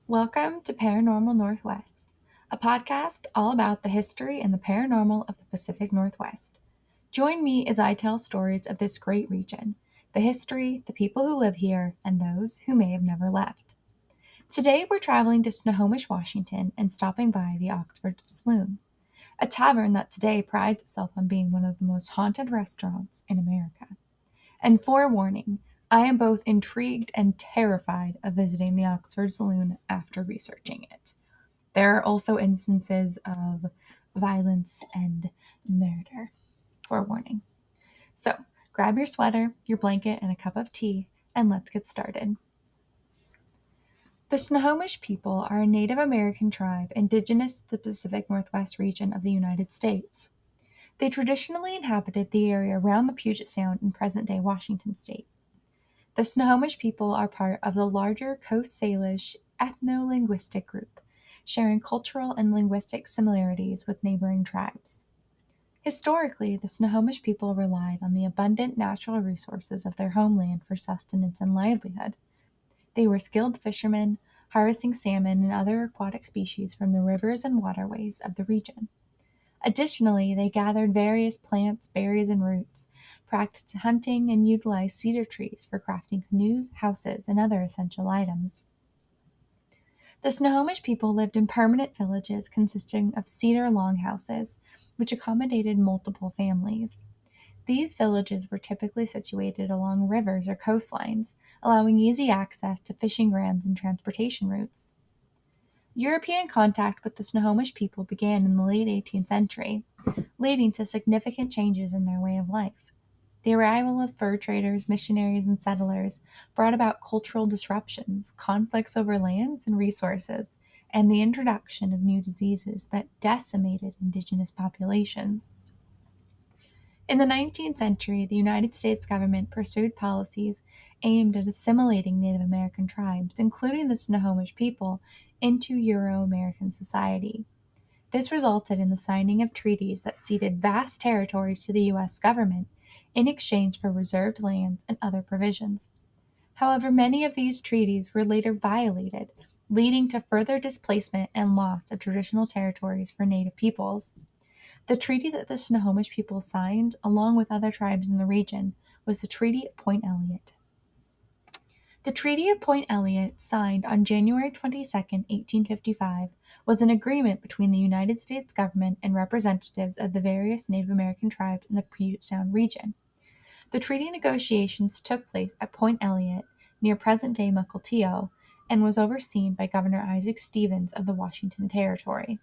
Welcome to Paranormal Northwest, a podcast all about the history and the paranormal of the Pacific Northwest. Join me as I tell stories of this great region, the history, the people who live here, and those who may have never left. Today we're traveling to Snohomish, Washington, and stopping by the Oxford Saloon, a tavern that today prides itself on being one of the most haunted restaurants in America. And forewarning, I am both intrigued and terrified of visiting the Oxford Saloon after researching it. There are also instances of violence and murder. Forewarning. So, grab your sweater, your blanket, and a cup of tea, and let's get started. The Snohomish people are a Native American tribe indigenous to the Pacific Northwest region of the United States. They traditionally inhabited the area around the Puget Sound in present-day Washington state. The Snohomish people are part of the larger Coast Salish ethno-linguistic group, sharing cultural and linguistic similarities with neighboring tribes. Historically, the Snohomish people relied on the abundant natural resources of their homeland for sustenance and livelihood. They were skilled fishermen, harvesting salmon and other aquatic species from the rivers and waterways of the region. Additionally, they gathered various plants, berries, and roots, practiced hunting, and utilized cedar trees for crafting canoes, houses, and other essential items. The Snohomish people lived in permanent villages consisting of cedar longhouses, which accommodated multiple families. These villages were typically situated along rivers or coastlines, allowing easy access to fishing grounds and transportation routes. European contact with the Snohomish people began in the late 18th century, leading to significant changes in their way of life. The arrival of fur traders, missionaries, and settlers brought about cultural disruptions, conflicts over lands and resources, and the introduction of new diseases that decimated indigenous populations. In the 19th century, the United States government pursued policies aimed at assimilating Native American tribes, including the Snohomish people, into Euro-American society. This resulted in the signing of treaties that ceded vast territories to the U.S. government in exchange for reserved lands and other provisions. However, many of these treaties were later violated, leading to further displacement and loss of traditional territories for Native peoples. The treaty that the Snohomish people signed, along with other tribes in the region, was the Treaty of Point Elliott. The Treaty of Point Elliott, signed on January 22, 1855, was an agreement between the United States government and representatives of the various Native American tribes in the Puget Sound region. The treaty negotiations took place at Point Elliott, near present-day Mukilteo, and was overseen by Governor Isaac Stevens of the Washington Territory.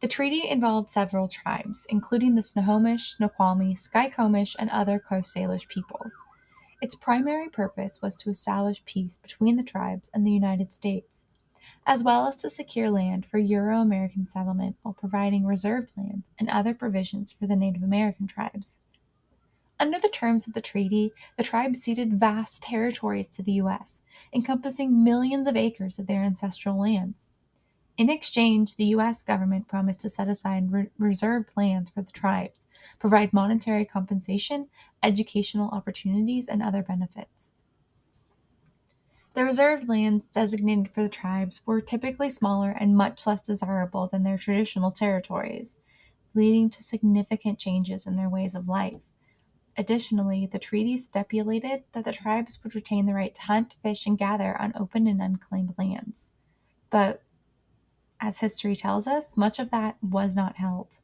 The treaty involved several tribes, including the Snohomish, Snoqualmie, Skykomish, and other Coast Salish peoples. Its primary purpose was to establish peace between the tribes and the United States, as well as to secure land for Euro-American settlement while providing reserved lands and other provisions for the Native American tribes. Under the terms of the treaty, the tribes ceded vast territories to the U.S., encompassing millions of acres of their ancestral lands. In exchange, the U.S. government promised to set aside reserved lands for the tribes, provide monetary compensation, educational opportunities, and other benefits. The reserved lands designated for the tribes were typically smaller and much less desirable than their traditional territories, leading to significant changes in their ways of life. Additionally, the treaty stipulated that the tribes would retain the right to hunt, fish, and gather on open and unclaimed lands. But as history tells us, much of that was not held.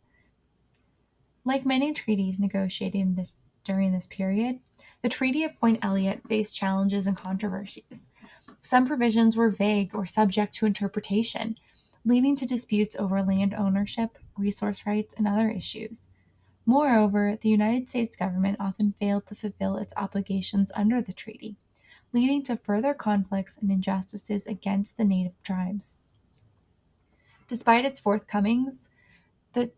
Like many treaties negotiated during this period, the Treaty of Point Elliott faced challenges and controversies. Some provisions were vague or subject to interpretation, leading to disputes over land ownership, resource rights, and other issues. Moreover, the United States government often failed to fulfill its obligations under the treaty, leading to further conflicts and injustices against the native tribes. Despite its forthcomings, the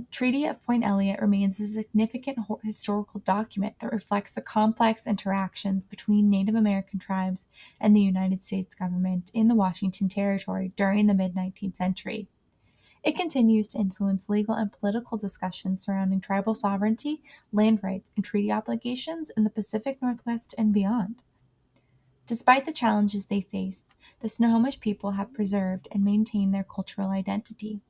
Treaty of Point Elliott remains a significant historical document that reflects the complex interactions between Native American tribes and the United States government in the Washington Territory during the mid-19th century. It continues to influence legal and political discussions surrounding tribal sovereignty, land rights, and treaty obligations in the Pacific Northwest and beyond. Despite the challenges they faced, the Snohomish people have preserved and maintained their cultural identity.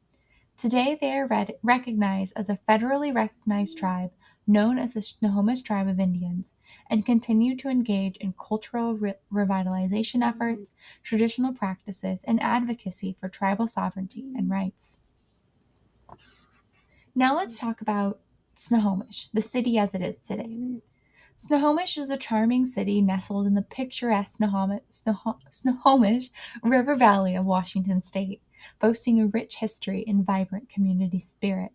Today, they are recognized as a federally recognized tribe known as the Snohomish Tribe of Indians and continue to engage in cultural revitalization efforts, traditional practices, and advocacy for tribal sovereignty and rights. Now, let's talk about Snohomish, the city as it is today. Snohomish is a charming city nestled in the picturesque Snohomish River Valley of Washington state, boasting a rich history and vibrant community spirit.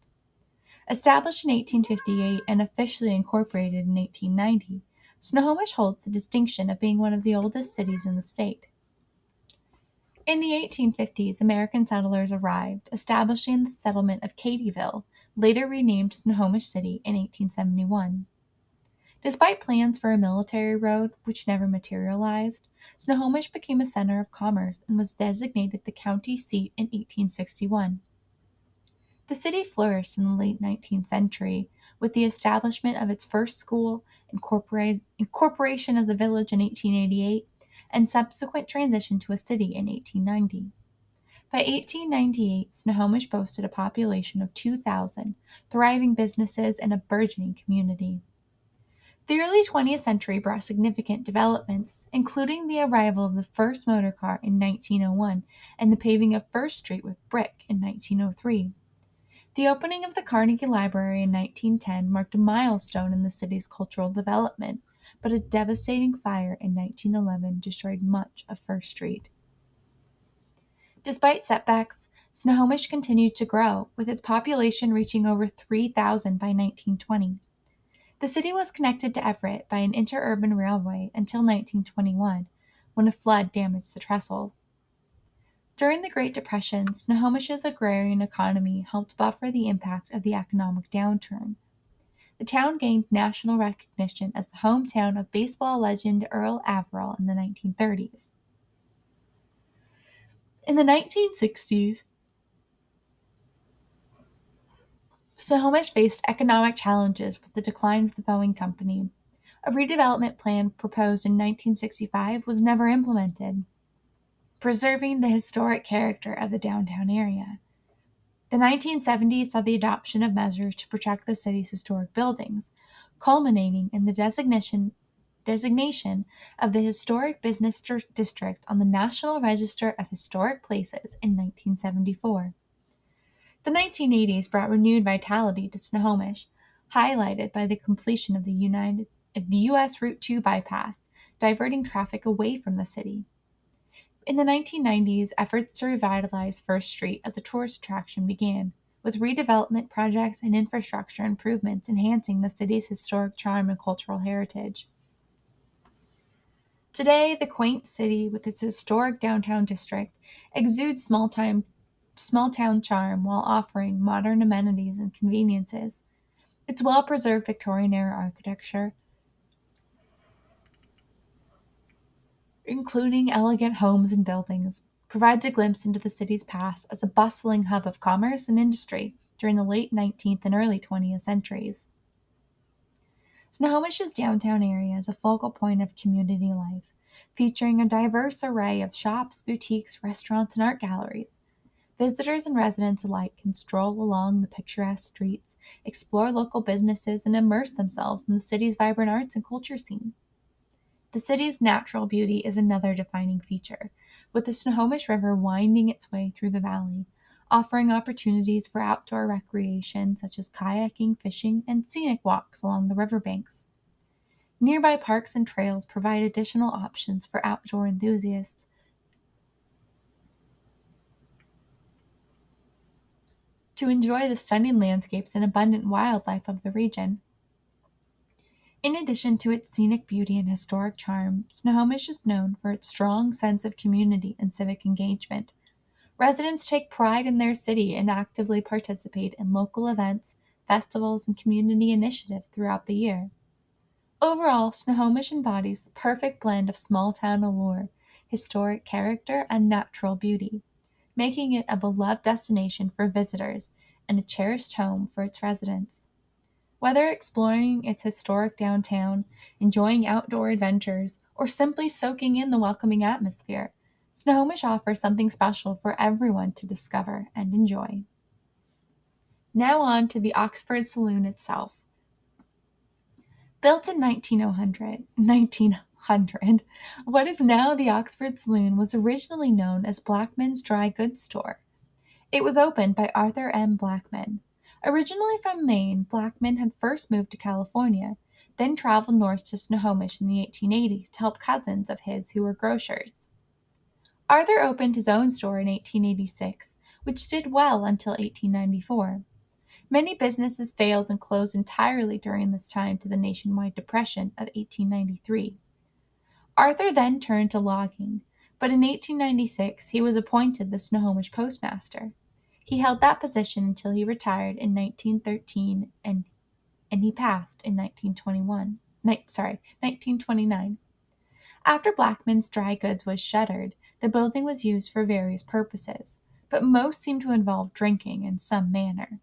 Established in 1858 and officially incorporated in 1890, Snohomish holds the distinction of being one of the oldest cities in the state. In the 1850s, American settlers arrived, establishing the settlement of Katyville, later renamed Snohomish City in 1871. Despite plans for a military road, which never materialized, Snohomish became a center of commerce and was designated the county seat in 1861. The city flourished in the late 19th century with the establishment of its first school, incorporation as a village in 1888, and subsequent transition to a city in 1890. By 1898, Snohomish boasted a population of 2,000, thriving businesses, and a burgeoning community. The early 20th century brought significant developments, including the arrival of the first motor car in 1901 and the paving of First Street with brick in 1903. The opening of the Carnegie Library in 1910 marked a milestone in the city's cultural development, but a devastating fire in 1911 destroyed much of First Street. Despite setbacks, Snohomish continued to grow, with its population reaching over 3,000 by 1920. The city was connected to Everett by an interurban railway until 1921, when a flood damaged the trestle. During the Great Depression, Snohomish's agrarian economy helped buffer the impact of the economic downturn. The town gained national recognition as the hometown of baseball legend Earl Averill in the 1930s. In the 1960s, Snohomish faced economic challenges with the decline of the Boeing Company. A redevelopment plan proposed in 1965 was never implemented, preserving the historic character of the downtown area. The 1970s saw the adoption of measures to protect the city's historic buildings, culminating in the designation of the Historic Business District on the National Register of Historic Places in 1974. The 1980s brought renewed vitality to Snohomish, highlighted by the completion of the U.S. Route 2 bypass, diverting traffic away from the city. In the 1990s, efforts to revitalize First Street as a tourist attraction began, with redevelopment projects and infrastructure improvements enhancing the city's historic charm and cultural heritage. Today, the quaint city, with its historic downtown district, exudes small-town charm while offering modern amenities and conveniences. Its well-preserved Victorian-era architecture, including elegant homes and buildings, provides a glimpse into the city's past as a bustling hub of commerce and industry during the late 19th and early 20th centuries. Snohomish's downtown area is a focal point of community life, featuring a diverse array of shops, boutiques, restaurants, and art galleries. Visitors and residents alike can stroll along the picturesque streets, explore local businesses, and immerse themselves in the city's vibrant arts and culture scene. The city's natural beauty is another defining feature, with the Snohomish River winding its way through the valley, offering opportunities for outdoor recreation such as kayaking, fishing, and scenic walks along the riverbanks. Nearby parks and trails provide additional options for outdoor enthusiasts. To enjoy the stunning landscapes and abundant wildlife of the region. In addition to its scenic beauty and historic charm, Snohomish is known for its strong sense of community and civic engagement. Residents take pride in their city and actively participate in local events, festivals, and community initiatives throughout the year. Overall, Snohomish embodies the perfect blend of small-town allure, historic character, and natural beauty, making it a beloved destination for visitors and a cherished home for its residents. Whether exploring its historic downtown, enjoying outdoor adventures, or simply soaking in the welcoming atmosphere, Snohomish offers something special for everyone to discover and enjoy. Now on to the Oxford Saloon itself. Built in 1900, what is now the Oxford Saloon was originally known as Blackman's Dry Goods Store. It was opened by Arthur M. Blackman. Originally from Maine, Blackman had first moved to California, then traveled north to Snohomish in the 1880s to help cousins of his who were grocers. Arthur opened his own store in 1886, which did well until 1894. Many businesses failed and closed entirely during this time to the nationwide depression of 1893. Arthur then turned to logging, but in 1896 he was appointed the Snohomish postmaster. He held that position until he retired in 1913 and he passed in 1929. After Blackman's Dry Goods was shuttered, the building was used for various purposes, but most seem to involve drinking in some manner.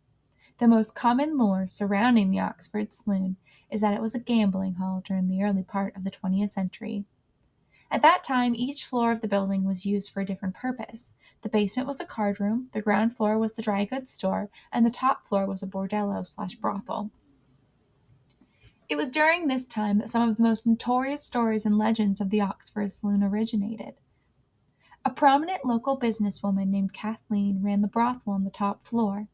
The most common lore surrounding the Oxford Saloon is that it was a gambling hall during the early part of the 20th century. At that time, each floor of the building was used for a different purpose. The basement was a card room, the ground floor was the dry goods store, and the top floor was a bordello/brothel. It was during this time that some of the most notorious stories and legends of the Oxford Saloon originated. A prominent local businesswoman named Kathleen ran the brothel on the top floor.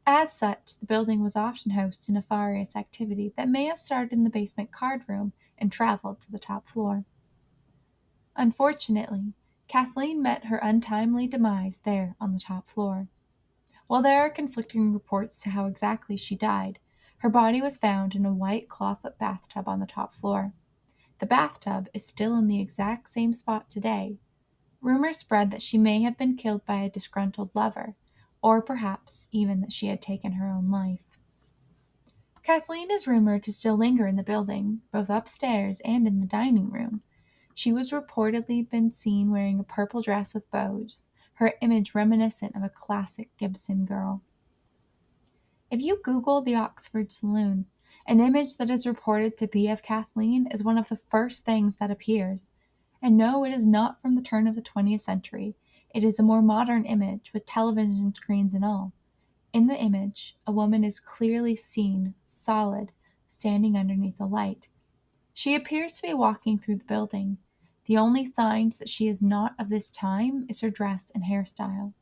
As such, the building was often host to nefarious activity that may have started in the basement card room and traveled to the top floor. Unfortunately, Kathleen met her untimely demise there on the top floor. While there are conflicting reports to how exactly she died, her body was found in a white clawfoot bathtub on the top floor. The bathtub is still in the exact same spot today. Rumors spread that she may have been killed by a disgruntled lover, or perhaps even that she had taken her own life. Kathleen is rumored to still linger in the building, both upstairs and in the dining room. She was reportedly been seen wearing a purple dress with bows, her image reminiscent of a classic Gibson girl. If you Google the Oxford Saloon, an image that is reported to be of Kathleen is one of the first things that appears. And no, it is not from the turn of the 20th century. It is a more modern image with television screens and all. In the image, a woman is clearly seen, solid, standing underneath a light. She appears to be walking through the building. The only signs that she is not of this time is her dress and hairstyle.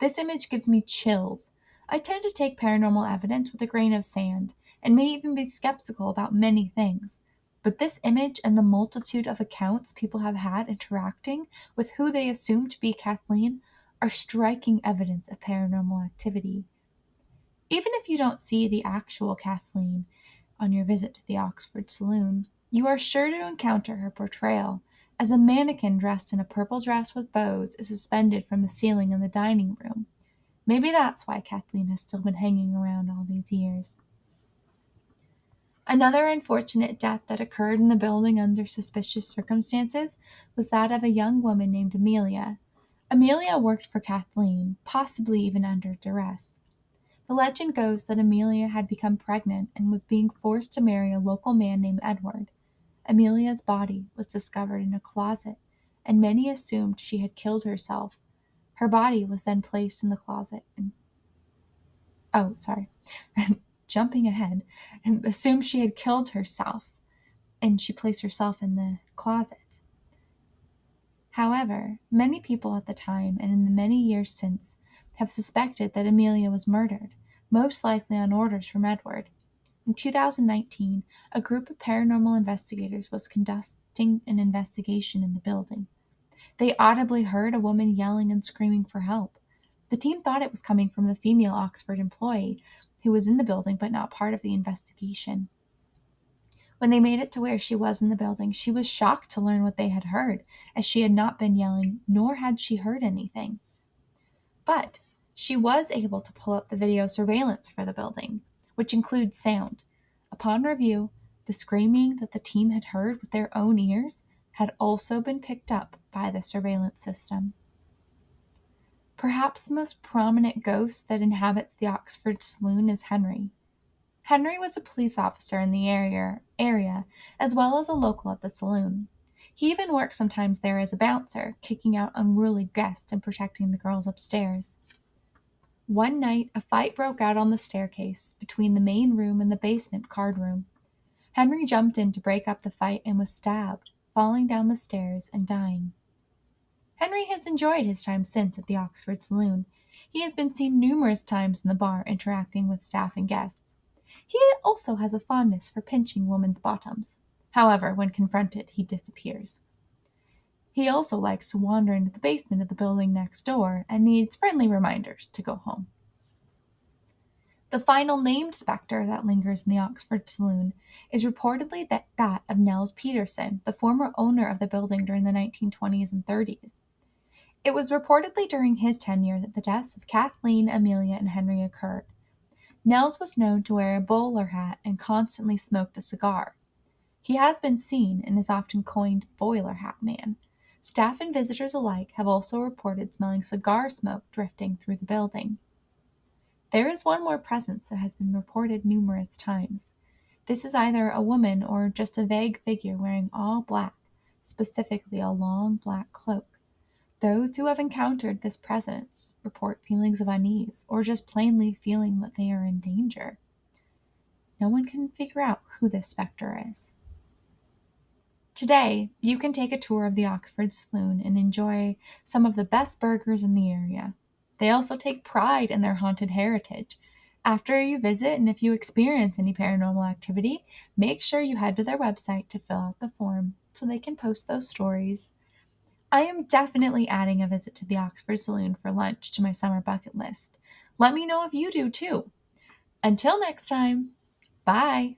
This image gives me chills. I tend to take paranormal evidence with a grain of sand, and may even be skeptical about many things. But this image and the multitude of accounts people have had interacting with who they assume to be Kathleen are striking evidence of paranormal activity. Even if you don't see the actual Kathleen on your visit to the Oxford Saloon, you are sure to encounter her portrayal, as a mannequin dressed in a purple dress with bows is suspended from the ceiling in the dining room. Maybe that's why Kathleen has still been hanging around all these years. Another unfortunate death that occurred in the building under suspicious circumstances was that of a young woman named Amelia. Amelia worked for Kathleen, possibly even under duress. The legend goes that Amelia had become pregnant and was being forced to marry a local man named Edward. Amelia's body was discovered in a closet, and many assumed she had killed herself. Her body was then placed in the closet jumping ahead, and assumed she had killed herself, and she placed herself in the closet. However, many people at the time and in the many years since have suspected that Amelia was murdered, most likely on orders from Edward. In 2019, a group of paranormal investigators was conducting an investigation in the building. They audibly heard a woman yelling and screaming for help. The team thought it was coming from the female Oxford employee who was in the building but not part of the investigation. When they made it to where she was in the building, she was shocked to learn what they had heard, as she had not been yelling, nor had she heard anything. But she was able to pull up the video surveillance for the building, which includes sound. Upon review, the screaming that the team had heard with their own ears had also been picked up by the surveillance system. Perhaps the most prominent ghost that inhabits the Oxford Saloon is Henry. Henry was a police officer in the area as well as a local at the saloon. He even worked sometimes there as a bouncer, kicking out unruly guests and protecting the girls upstairs. One night, a fight broke out on the staircase between the main room and the basement card room. Henry jumped in to break up the fight and was stabbed, falling down the stairs and dying. Henry has enjoyed his time since at the Oxford Saloon. He has been seen numerous times in the bar interacting with staff and guests. He also has a fondness for pinching women's bottoms. However, when confronted, he disappears. He also likes to wander into the basement of the building next door and needs friendly reminders to go home. The final named specter that lingers in the Oxford Saloon is reportedly that of Nels Petersen, the former owner of the building during the 1920s and 30s. It was reportedly during his tenure that the deaths of Kathleen, Amelia, and Henry occurred. Nels was known to wear a bowler hat and constantly smoked a cigar. He has been seen and is often coined Boiler Hat Man. Staff and visitors alike have also reported smelling cigar smoke drifting through the building. There is one more presence that has been reported numerous times. This is either a woman or just a vague figure wearing all black, specifically a long black cloak. Those who have encountered this presence report feelings of unease or just plainly feeling that they are in danger. No one can figure out who this specter is. Today, you can take a tour of the Oxford Saloon and enjoy some of the best burgers in the area. They also take pride in their haunted heritage. After you visit and if you experience any paranormal activity, make sure you head to their website to fill out the form so they can post those stories. I am definitely adding a visit to the Oxford Saloon for lunch to my summer bucket list. Let me know if you do too. Until next time, bye!